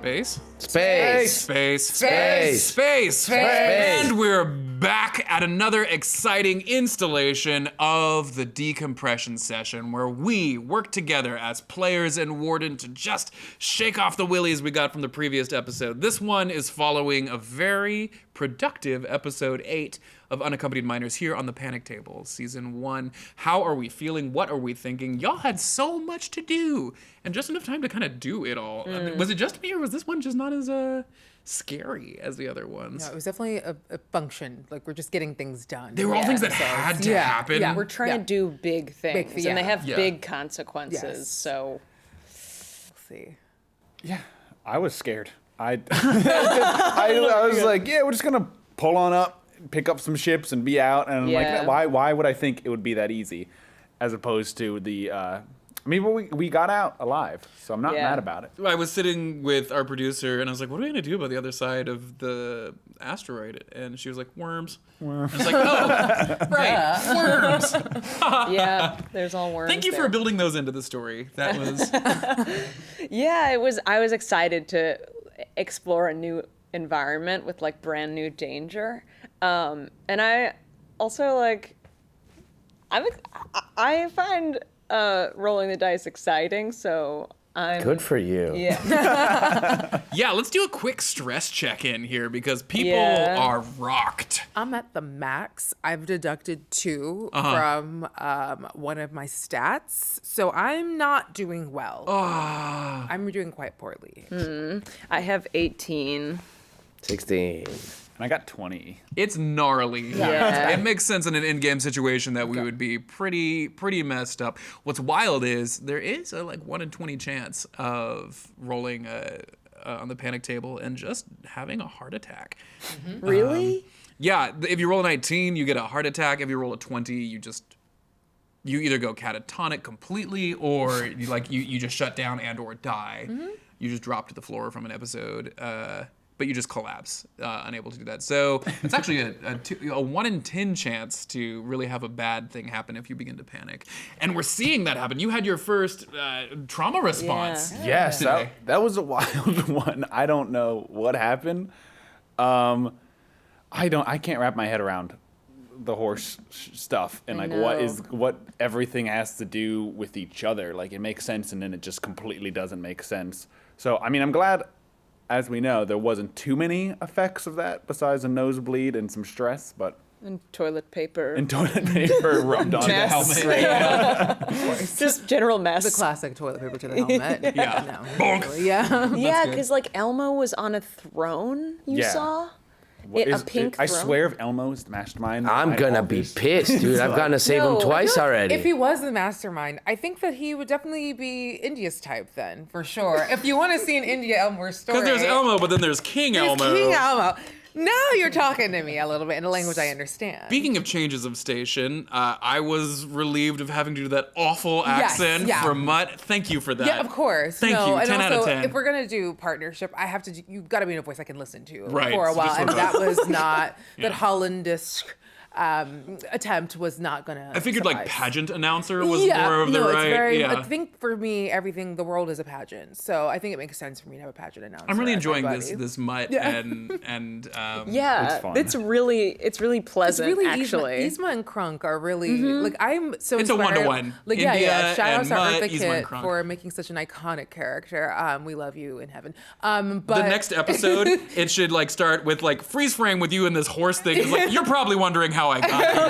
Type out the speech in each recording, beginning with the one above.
Space. Space. Space. Space. Space. Space. And we're back at another exciting installation of the Decompression session where we work together as players and Warden to just shake off the willies we got from the previous episode. This one is following a very productive episode 8 of Unaccompanied Miners here on the Panic Table, Season 1. How are we feeling? What are we thinking? Y'all had so much to do and just enough time to kind of do it all. Was it just me or was this one just not as scary as the other ones? No, it was definitely a function. Like, we're just getting things done. They were all things that had to happen. Yeah. We're trying to do big things, and they have big consequences, Yes. so... We'll see. Yeah, I was scared. I was like, yeah, we're just gonna pull on up, pick up some ships, and be out. And I'm like, why would I think it would be that easy, as opposed to the. I mean, we got out alive, so I'm not mad about it. I was sitting with our producer, and I was like, what are we going to do about the other side of the asteroid? And she was like, worms. I was like, oh, right, worms. Yeah, there's all worms. Thank you for building those into the story. That was... Yeah, it was. I was excited to explore a new environment with, like, brand new danger. And I also, like, I find... rolling the dice exciting, so I'm... Good for you. Yeah. Yeah, let's do a quick stress check-in here because people are rocked. I'm at the max. I've deducted 2 from one of my stats, so I'm not doing well. I'm doing quite poorly. I have 18. 16. And I got 20. It's gnarly. Yeah. It makes sense in an in-game situation that we would be pretty messed up. What's wild is there is a 1 in 20 chance of rolling on the panic table and just having a heart attack. Really? Yeah, if you roll a 19, you get a heart attack. If you roll a 20, you either go catatonic completely or you just shut down and or die. You just drop to the floor from an episode. But you just collapse, unable to do that. So it's actually a 1 in 10 chance to really have a bad thing happen if you begin to panic. And we're seeing that happen. You had your first trauma response. Yes, today. that was a wild one. I don't know what happened. I can't wrap my head around the horse stuff and what everything has to do with each other. Like, it makes sense and then it just completely doesn't make sense. So, I mean, I'm glad, as we know, there wasn't too many effects of that besides a nosebleed and some stress, but... And toilet paper. And toilet paper rubbed on the helmet. Just general mess. The classic toilet paper to the helmet. Yeah. No, really, yeah. Yeah, because, like, Elmo was on a throne, you saw? A pink I throne? swear if Elmo is the mastermind... I'm gonna be pissed, dude. I've gotten to save him twice already. If he was the mastermind, I think that he would definitely be India's type then, for sure. If you want to see an India Elmo story. Because there's Elmo, but then there's King Elmo. King Elmo. Now you're talking to me a little bit in a language I understand. Speaking of changes of station, I was relieved of having to do that awful accent for Mutt. Thank you for that. Yeah, of course. Thank you. And 10 out of also, 10. if we're gonna do partnership, you've got to be in a voice I can listen to Right, for a so while, just and sort of- that was not that Hollandish attempt was not gonna. I figured suffice. like pageant announcer was more of the it's right. very, I think for me, the world is a pageant, so I think it makes sense for me to have a pageant announcer. I'm really enjoying everybody. this Mutt and Yeah, It's fun. it's really pleasant, It's really actually. Yzma and Crunk are really like I'm so. It's a inspired. 1-to-1. Like India Shout out and to Mutt, Eartha Yzma Kitt and Crunk. for making such an iconic character. We love you in heaven. But the next episode, it should like start with like freeze frame with you and this horse thing. It's like you're probably wondering how I got here.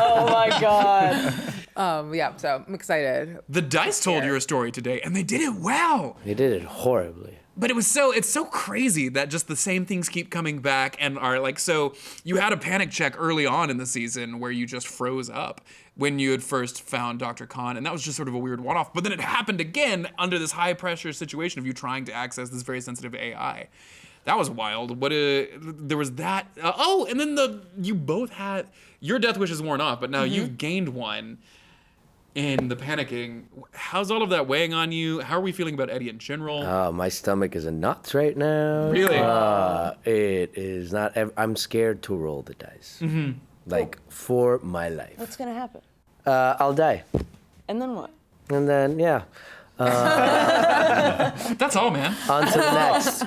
Oh my god. So I'm excited. The dice told your story today, and they did it well. They did it horribly. But it's so crazy that just the same things keep coming back and are like, so you had a panic check early on in the season where you just froze up when you had first found Dr. Khan, and that was just sort of a weird one-off. But then it happened again under this high-pressure situation of you trying to access this very sensitive AI. That was wild. There was that. And then you both had, your death wish is worn off, but now you've gained one in the panicking. How's all of that weighing on you? How are we feeling about Eddie in general? My stomach is in knots right now. Really? It is not. I'm scared to roll the dice. Like, for my life. What's gonna happen? I'll die. And then what? And then, That's all, man. On to the next.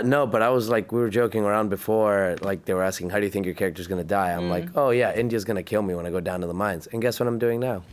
No, but I was like, we were joking around before, like they were asking, how do you think your character's gonna die? I'm like, oh yeah, India's gonna kill me when I go down to the mines. And guess what I'm doing now?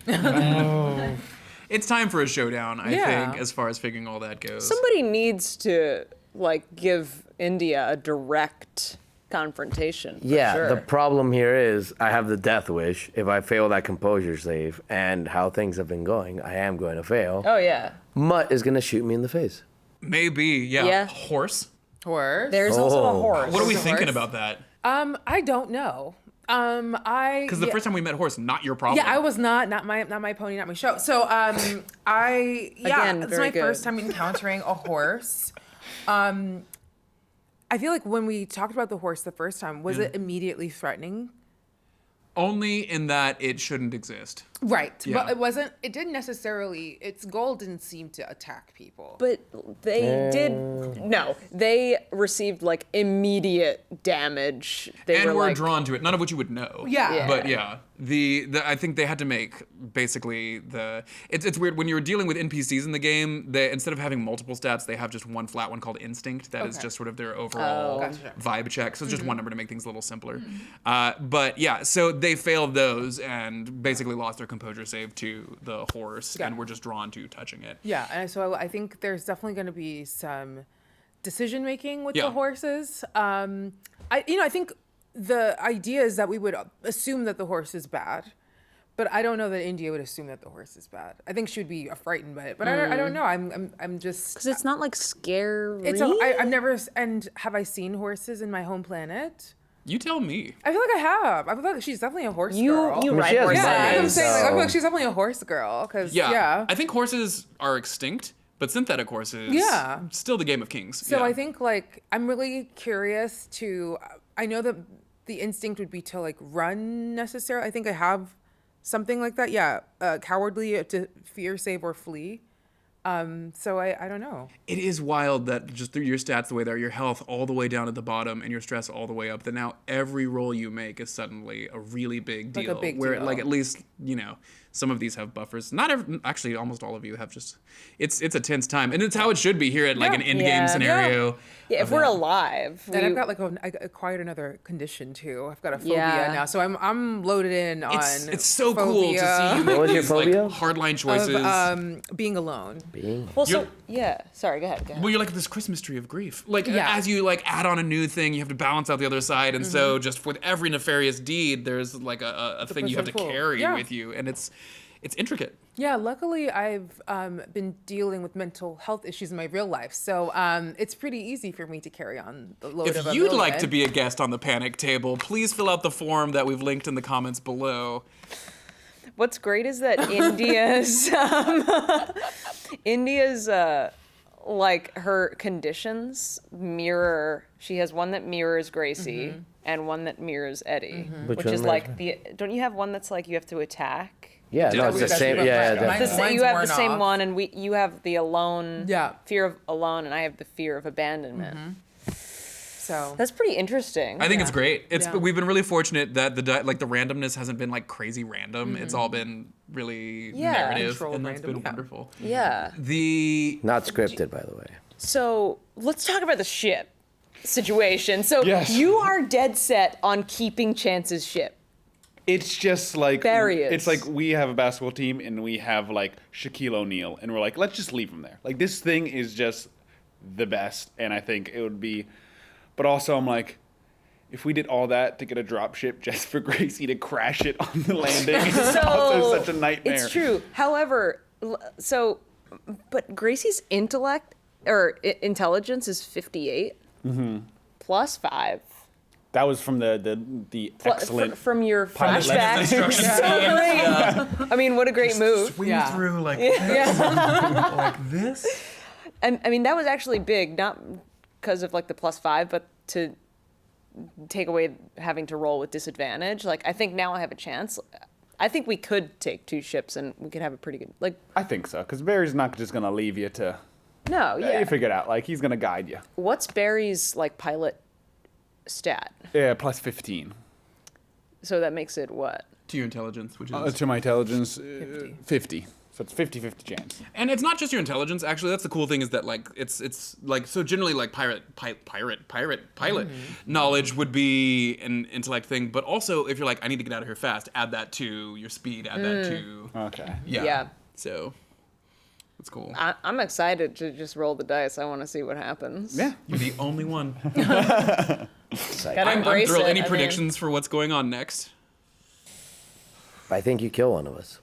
It's time for a showdown, I Yeah. think, as far as figuring all that goes. Somebody needs to like give India a direct confrontation. For Yeah, sure. the problem here is I have the death wish. If I fail that composure save and how things have been going, I am going to fail. Oh yeah. Mutt is gonna shoot me in the face. Maybe, yeah. Yeah. Horse? Horse. There's also a Oh. horse. What are we Horse? thinking about that? I don't know. Because the first time we met Horse, not your problem. Yeah, I was not my pony, not my show. So Again, it's very my good. first time encountering a horse. I feel like when we talked about the horse the first time, was it immediately threatening? Only in that it shouldn't exist. Right. Yeah. But it didn't necessarily, its goal didn't seem to attack people. But they they received like immediate damage. They And were we're like, drawn to it, none of which you would know. Yeah. Yeah. But yeah, the I think they had to make basically it's weird when you're dealing with NPCs in the game. They instead of having multiple stats, they have just one flat one called instinct. That is Okay. just sort of their overall Gotcha. vibe check. So it's just one number to make things a little simpler. But yeah, so they failed those and basically lost their composure save to the horse, Yeah. and were just drawn to touching it. Yeah, and so I think there's definitely going to be some decision making with Yeah. the horses. I think the idea is that we would assume that the horse is bad, but I don't know that India would assume that the horse is bad. I think she would be frightened by it, but I don't know. I'm just because it's not like scary. I've never and have I seen horses in my home planet? You tell me. I feel like I have. I feel like she's definitely a horse girl. you I mean, ride she has horses. Yeah, that's what I'm Nice. saying. Like, I feel like So- she's definitely a horse girl. Cause Yeah. I think horses are extinct, but synthetic horses, Yeah. still the game of kings. So Yeah. I think like I'm really curious to. I know that the instinct would be to like run necessarily. I think I have something like that. Yeah, cowardly to fear, save, or flee. So I don't know. It is wild that just through your stats the way they are, your health all the way down at the bottom and your stress all the way up, that now every roll you make is suddenly a really big Like deal. a big where deal. like at least, some of these have buffers. Not every, actually almost all of you have just it's a tense time. And it's how it should be here at like Yeah. an end game Yeah. scenario. Yeah, if we're alive, And I've we- got like I acquired another condition too. I've got a phobia Yeah. now, so I'm loaded in on. It's so cool to see you make What was your these like phobia? hardline of choices. being alone. well, you're- so yeah. Sorry, go ahead. Well, you're like this Christmas tree of grief. Like Yeah. as you like add on a new thing, you have to balance out the other side, and so just with every nefarious deed, there's like a thing you have to push and pull. carry Yeah. with you, and it's intricate. Yeah, luckily I've been dealing with mental health issues in my real life, so it's pretty easy for me to carry on the load of If a you'd like million. to be a guest on the Panic Table, please fill out the form that we've linked in the comments below. What's great is that India's like her conditions mirror. She has one that mirrors Gracie and one that mirrors Eddie, Which which one is mirrors like the. Don't you have one that's like you have to attack? Yeah, no, it's the That's same. what Yeah, mine- definitely. Mine's You have the worn same off. one, and you have the alone. Yeah. Fear of alone, and I have the fear of abandonment. So That's pretty interesting. I think it's great. Yeah. We've been really fortunate that the randomness hasn't been like crazy random. It's all been really Yeah. narrative, Controlled and that's random, been yeah. wonderful. Yeah. The Not scripted, by the way. So let's talk about the ship situation. So Yes. you are dead set on keeping Chance's ship. It's just like Barry is. it's like we have a basketball team and we have like Shaquille O'Neal and we're like, let's just leave him there. Like this thing is just the best, and I think it would be. But also, I'm like, if we did all that to get a drop ship just for Gracie to crash it on the landing, it's also such a nightmare. It's true. However, but Gracie's intellect or intelligence is 58 plus 5. That was from the excellent. From your pilot flashbacks. instruction So great. I mean, what a great move. swing Yeah. through like this, like this. And I mean, that was actually big, not because of like the plus 5, but to take away having to roll with disadvantage. Like, I think now I have a chance. I think we could take 2 ships and we could have a pretty good, like, I think so, because Barry's not just gonna leave you to. no, yeah. You figure it out. Like he's gonna guide you. What's Barry's like pilot stat? Yeah, plus 15. So that makes it what? To your intelligence, which is To my intelligence, 50. So it's 50-50 chance. And it's not just your intelligence. Actually, that's the cool thing is that like it's like so generally like pilot knowledge would be an intellect thing, but also if you're like I need to get out of here fast, add that to your speed, add that to Okay. Yeah. So it's cool. I'm excited to just roll the dice. I want to see what happens. Yeah. You're the only one. Gotta I'm embrace thrilled. it. Any I mean, predictions for what's going on next? I think you kill one of us.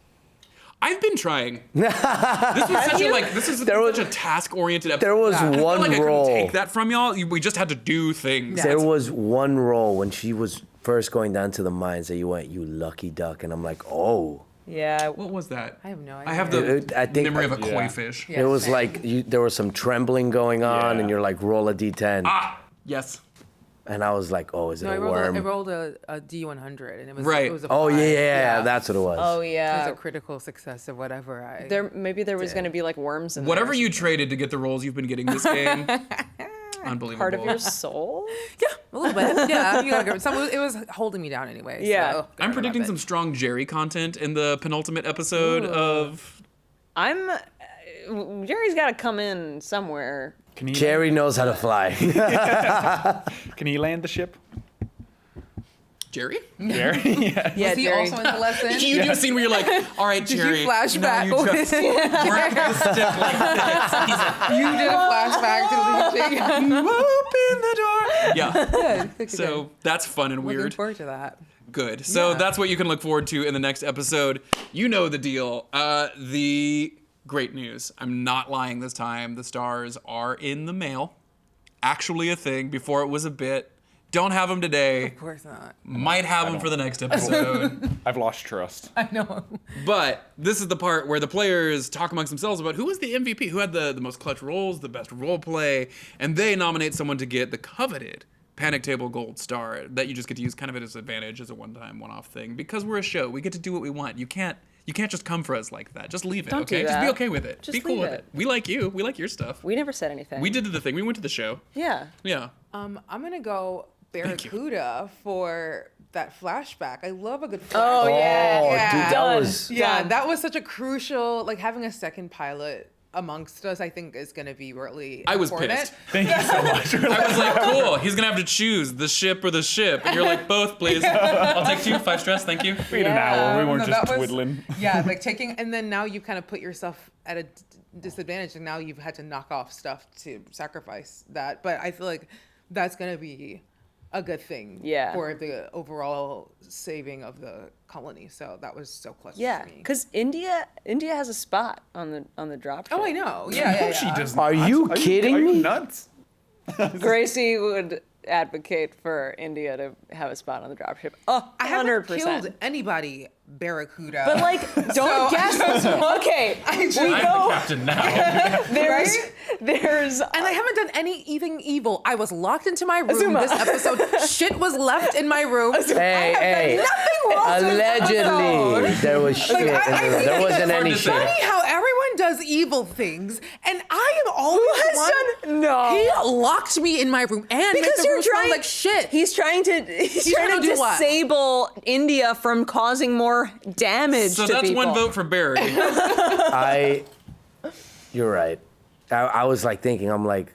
I've been trying. This was such a like. This is such a task-oriented episode. There was I felt one like I roll. couldn't take that from y'all. We just had to do things. There was one roll when she was first going down to the mines that you went, you lucky duck, and I'm like, oh. Yeah. What was that? I have no I have idea. the I think- memory of a Yeah. koi fish. Yeah. It was same. like there was some trembling going on, Yeah. and you're like, roll a d10, Yes. and I was like, oh, is it No, I a rolled worm? I rolled a D100, and it was Right. It was a Oh five. yeah, that's what it was. Oh It was yeah. a critical success of whatever I. Maybe there was going to be like worms in Whatever there. you traded to get the rolls you've been getting this game. Unbelievable. Part of your soul. Yeah, a little bit. Yeah, you gotta give it. It was holding me down anyway. Yeah. So, I'm predicting some strong Jerry content in the penultimate episode of. Jerry's got to come in somewhere. Can he Jerry knows how to fly. Can he land the ship? Jerry? Jerry? Yeah. Yeah, Was he Jerry. also in the lesson? You do a scene where you're like, all right, Did Jerry. you flashback? No, you just work the stick like this. He's like, You did a flashback to the open the door. Yeah. Good. So that's fun and Looking weird. forward to that. Good. So Yeah. that's what you can look forward to in the next episode. You know the deal. The great news. I'm not lying this time. The stars are in the mail. Actually a thing. Before it was a bit. Don't have them today. Of course not. Might have them for the next episode. I've lost trust. I know. But this is the part where the players talk amongst themselves about who was the MVP, who had the most clutch rolls, the best role play, and they nominate someone to get the coveted Panic Table Gold Star that you just get to use kind of at a disadvantage as a one-time, one-off thing. Because we're a show, we get to do what we want. You can't just come for us like that. Just leave it, Don't do okay? Just be that. okay with it. Just be cool leave with it. it. We like you. We like your stuff. We never said anything. We did the thing. We went to the show. Yeah. Yeah. I'm gonna go you. Barracuda for that flashback. I love a good flashback. Oh yeah. Oh, Yeah. dude, that Done. was. Yeah, Done. that was such a crucial, like having a second pilot amongst us, I think is going to be really I was important. pissed. Thank you so much. I was like, cool. He's going to have to choose the ship or the ship. And you're like, both, please. I'll take 2. 5 stress. Thank you. We had an hour. We weren't No, just that was- twiddling. Yeah, like taking, and then now you kind of put yourself at a disadvantage, and now you've had to knock off stuff to sacrifice that. But I feel like that's going to be a good thing Yeah. for the overall saving of the colony. So that was so clutch Yeah. for me. Because India has a spot on the drop. Oh, I know. Yeah. She does Are not. you kidding are you me? nuts? Gracie would advocate for India to have a spot on the dropship. Oh, I haven't 100%. killed anybody Barracuda. But like, don't guess. Okay, just- we I'm go. the captain now. There's. And I haven't done anything evil. I was locked into my room Azuma. this episode. Shit was left in my room. Hey, Nothing wrong with this allegedly episode. there was shit. Like, I in there. think There it's wasn't hard any to say. shit. Funny how everyone does evil things, and I am always has one. done- no. He locked me in my room and made Because the you're room smell trying like shit. He's trying to trying to do what? disable India from causing more damage So to that's people. one vote for Barry. You're right. I was like thinking, I'm like,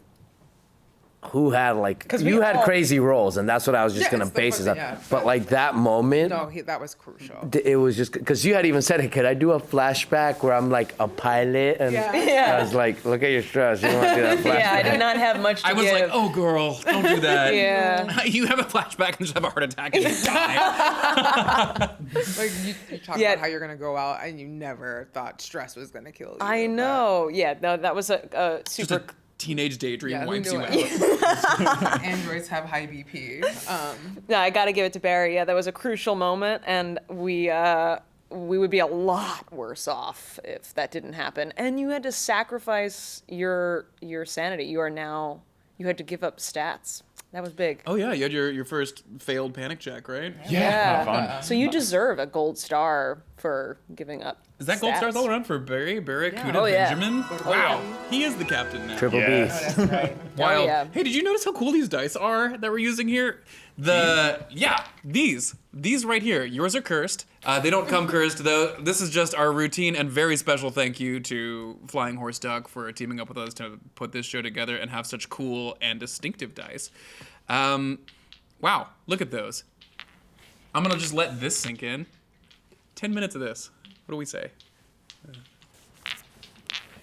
who had like, 'Cause we you had all- crazy roles, and that's what I was just Yeah, gonna it's the base first it on. thing, yeah. But like that moment, No, that was crucial. it was just because you had even said, hey, could I do a flashback where I'm like a pilot? And Yeah. I was like, look at your stress. You don't want to do that flashback. Yeah, I did not have much to I was give. like, oh, girl, don't do that. Yeah. You have a flashback and just have a heart attack and you die. Like you talk Yeah. about how you're gonna go out, and you never thought stress was gonna kill you. I but- know. Yeah, no, that was a Just super. a teenage daydream Yeah, who wipes knew you it? out. Androids have high BP. No, I got to give it to Barry. Yeah, that was a crucial moment, and we would be a lot worse off if that didn't happen. And you had to sacrifice your sanity. You had to give up stats. That was big. Oh, yeah, you had your first failed panic check, right? Yeah. Fun. So you deserve a gold star for giving up. Is that gold stats. stars all around for Barry? Barracuda Oh, yeah. Benjamin? Oh, Wow. yeah. He is the captain now. Triple Yes. B. That's right. Wild. yeah. Hey, did you notice how cool these dice are that we're using here? These these right here, yours are cursed. They don't come cursed though. This is just our routine and very special thank you to Flying Horse Duck for teaming up with us to put this show together and have such cool and distinctive dice. Wow, look at those. I'm gonna just let this sink in. 10 minutes of this. What do we say?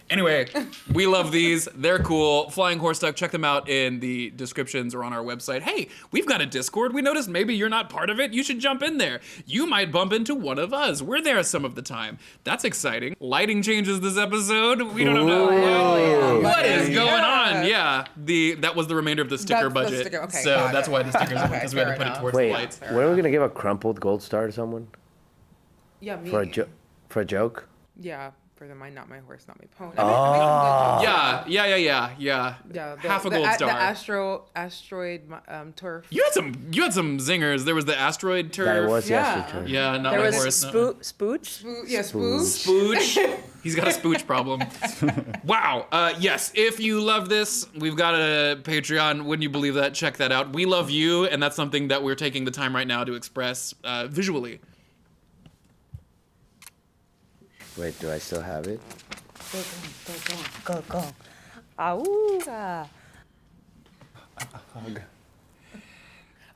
Anyway, we love these. They're cool. Flying Horse Duck, check them out in the descriptions or on our website. Hey, we've got a Discord. We noticed maybe you're not part of it. You should jump in there. You might bump into one of us. We're there some of the time. That's exciting. Lighting changes this episode. We don't know what is going on. Yeah, that was the remainder of the sticker That's the budget. sticker. Okay, so got that's it. why the stickers are because we had to fair put it enough. towards Wait, the lights. when are we gonna give a crumpled gold star to someone Yeah, me. for a joke? Yeah, for the not my horse, not my pony. Yeah. Yeah, Half a gold star. The asteroid turf. You had some zingers. There was the asteroid turf. That was Yeah. yesterday. Yeah, not There my was horse. no. Spooch. Yeah, spooge. Spooch. He's got a spooch problem. Wow. Yes, if you love this, we've got a Patreon. Wouldn't you believe that? Check that out. We love you, and that's something that we're taking the time right now to express visually. Wait, do I still have it? Go. Auga.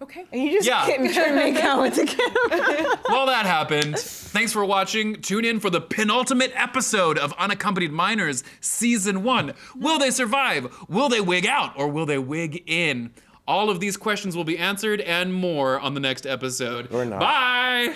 Okay. And you just Yeah. keep trying to make out with the camera. While that happened, thanks for watching. Tune in for the penultimate episode of Unaccompanied Miners Season 1. Will they survive? Will they wig out? Or will they wig in? All of these questions will be answered and more on the next episode. Or not. Bye!